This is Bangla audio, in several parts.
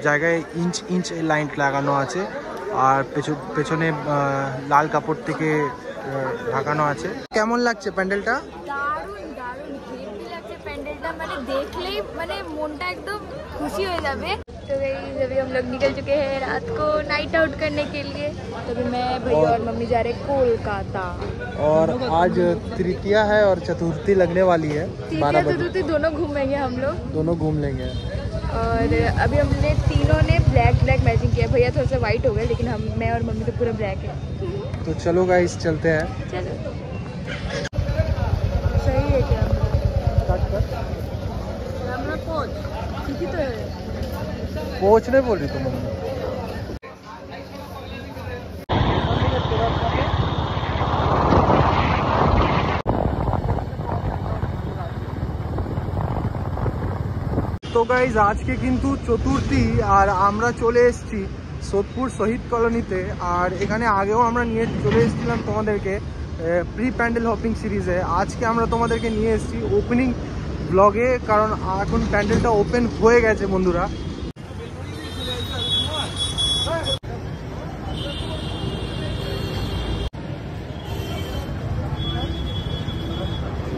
জায়গায় ইঞ্চ ইঞ্চ লাইট লাগানো আছে আর পেছনে লাল কাপড় থেকে ঢাকানো আছে। কেমন লাগছে প্যান্ডেলটা? দারুণ দারুণ হেভি লাগছে প্যান্ডেলটা, মানে দেখলেই মানে মনটা একদম खुशी हो जावे। तो अभी हम लोग निकल चुके हैं रात को नाइट आउट करने के लिए। तो अभी मैं भैया और मम्मी जा रहे हैं कोलकाता। और आज तृतीया है और चतुर्थी लगने वाली है। 12 बजे चतुर्थी दोनों घूमेंगे हम लोग, दोनों घूम लेंगे। और अभी हमने तीनों ने ब्लैक ब्लैक मैचिंग किया। भैया थोड़ा सा वाइट हो गए, लेकिन मैं और मम्मी तो पूरा ब्लैक है। तो चलो गाइस चलते हैं। चलो सही है क्या? पहुँचने बोल रही तुम मम्मी। তো গাইজ আজকে কিন্তু চতুর্থী আর আমরা চলে এসেছি সোদপুর শহীদ কলোনিতে। আর এখানে আগেও আমরা নিয়ে চলে এসেছিলাম তোমাদেরকে প্রি প্যান্ডেল হপিং সিরিজে। আজকে আমরা তোমাদেরকে নিয়ে এসেছি ওপেনিং ব্লগে, কারণ এখন প্যান্ডেলটা ওপেন হয়ে গেছে বন্ধুরা।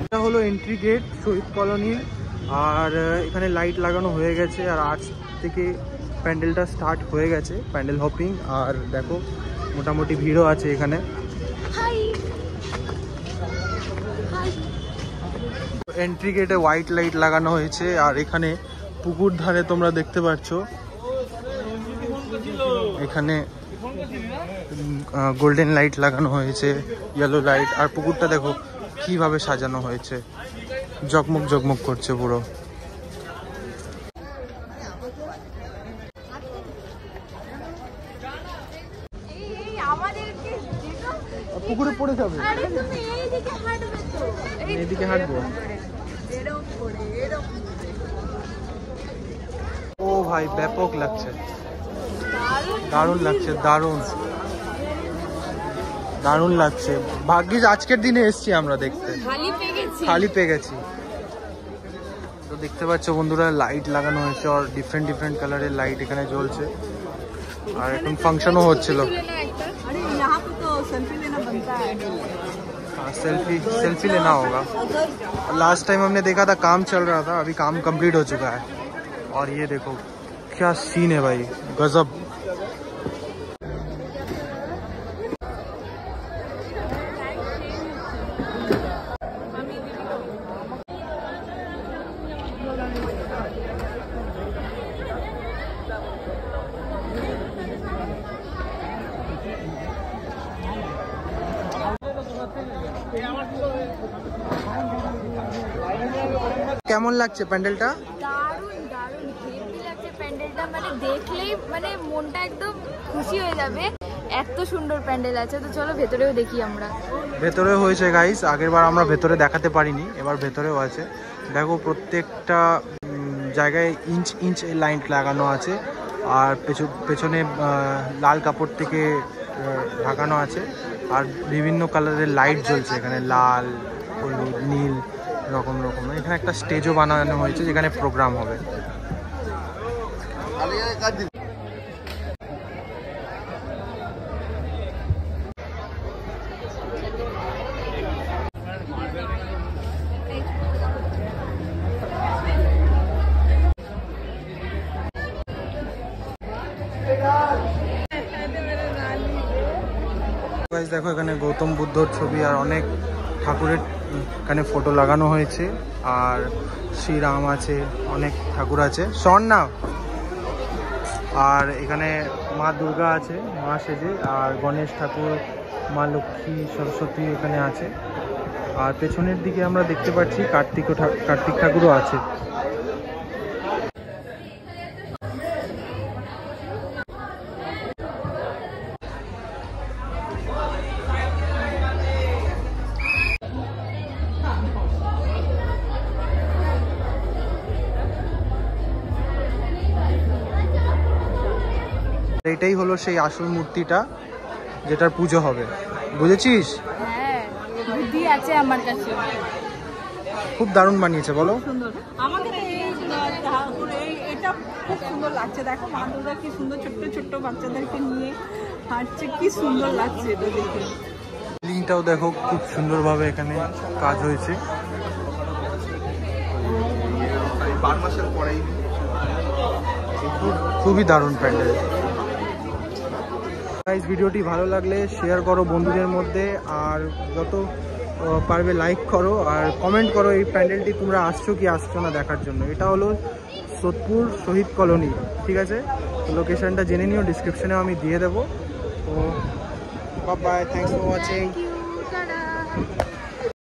এটা হলো এন্ট্রি গেট শহীদ কলোনির, আর এখানে লাইট লাগানো হয়ে গেছে। আর আজ থেকে প্যান্ডেলটা স্টার্ট হয়ে গেছে, প্যান্ডেল হপিং। আর দেখো মোটামুটি ভিড়ও আছে এখানে। এন্ট্রি গেটে হোয়াইট লাইট লাগানো হয়েছে, আর এখানে পুকুর ধারে তোমরা দেখতে পাচ্ছ এখানে গোল্ডেন লাইট লাগানো হয়েছে, ইয়েলো লাইট। আর পুকুরটা দেখো কিভাবে সাজানো হয়েছে, জগমগ জগমগ করছে পুরো। পুকুরে পড়ে যাবে, এইদিকে হাঁটবো। ও ভাই ব্যাপক লাগছে, দারুণ লাগছে, দারুণ দারুণ লাগছে। ভাগ্যিস আজকের দিনে এসছি আমরা দেখতে, খালি পেয়ে গেছি। তো দেখতে পাচ্ছ বন্ধুরা লাইট লাগানো হয়েছে, আর ডিফারেন্ট ডিফারেন্ট কালারের লাইট এখানে জ্বলছে। আর এখন ফাংশনও হচ্ছিল। सेल्फी लेना होगा। लास्ट टाइम हमने देखा था काम चल रहा था, अभी काम कंप्लीट हो चुका है। और ये देखो क्या सीन है भाई, गजब। কেমন লাগছে প্যান্ডেলটা? দারুণ দারুণ হেভি লাগছে প্যান্ডেলটা, মানে দেখলেই মানে মনটা একদম খুশি হয়ে যাবে। এত সুন্দর প্যান্ডেল আছে। তো চলো ভেতরেও দেখি আমরা। ভেতরে হয়েছে গাইস, আগের বার আমরা ভেতরে দেখাতে পারিনি, এবার ভেতরেও আছে। দেখো প্রত্যেকটা জায়গায় ইঞ্চ ইঞ্চ লাইট লাগানো আছে, আর পেছনে লাল কাপড় থেকে ঢাকানো আছে। আর বিভিন্ন কালারের লাইট জ্বলছে এখানে, লাল, হলুদ, নীল, রকম রকম। এখানে একটা স্টেজও বানানো হয়েছে যেখানে প্রোগ্রাম হবে। দেখো এখানে গৌতম বুদ্ধর ছবি আর অনেক ঠাকুরের এখানে ফটো লাগানো হয়েছে। আর শ্রীরাম আছে, অনেক ঠাকুর আছে, স্বর্ণা। আর এখানে মা দুর্গা আছে, মা সেজে। আর গণেশ ঠাকুর, মা লক্ষ্মী, সরস্বতী এখানে আছে। আর পেছনের দিকে আমরা দেখতে পাচ্ছি কার্তিক ঠাকুরও আছে। এটাই হলো সেই আসল মূর্তিটা যেটার পুজো হবে, বুঝেছিস? হ্যাঁ বুদ্ধি আছে আমার কাছে। খুব দারুণ বানিয়েছে বলো। সুন্দর আমাকে তো এটা খুব সুন্দর লাগছে। দেখো মা দুর্গা কি সুন্দর ছোট্ট ছোট্ট বাচ্চাদেরকে নিয়ে হাঁটছে, কি সুন্দর লাগছে এটা দেখে। লিংটাও দেখো খুব সুন্দরভাবে এখানে কাজ হয়েছে। খুবই দারুণ প্যান্ডেল। গাইস ভিডিওটি ভালো লাগলে শেয়ার করো বন্ধুদের মধ্যে, আর যত পারবে লাইক করো আর কমেন্ট করো এই প্যান্ডেলটি তোমরা আসছো কি আসছো না দেখার জন্য। এটা হলো সোদপুর শহীদ কলোনি, ঠিক আছে? লোকেশনটা জেনে নিও, ডিসক্রিপশনে আমি দিয়ে দেবো। তো bye bye, thanks for watching. Thank you, ta-da.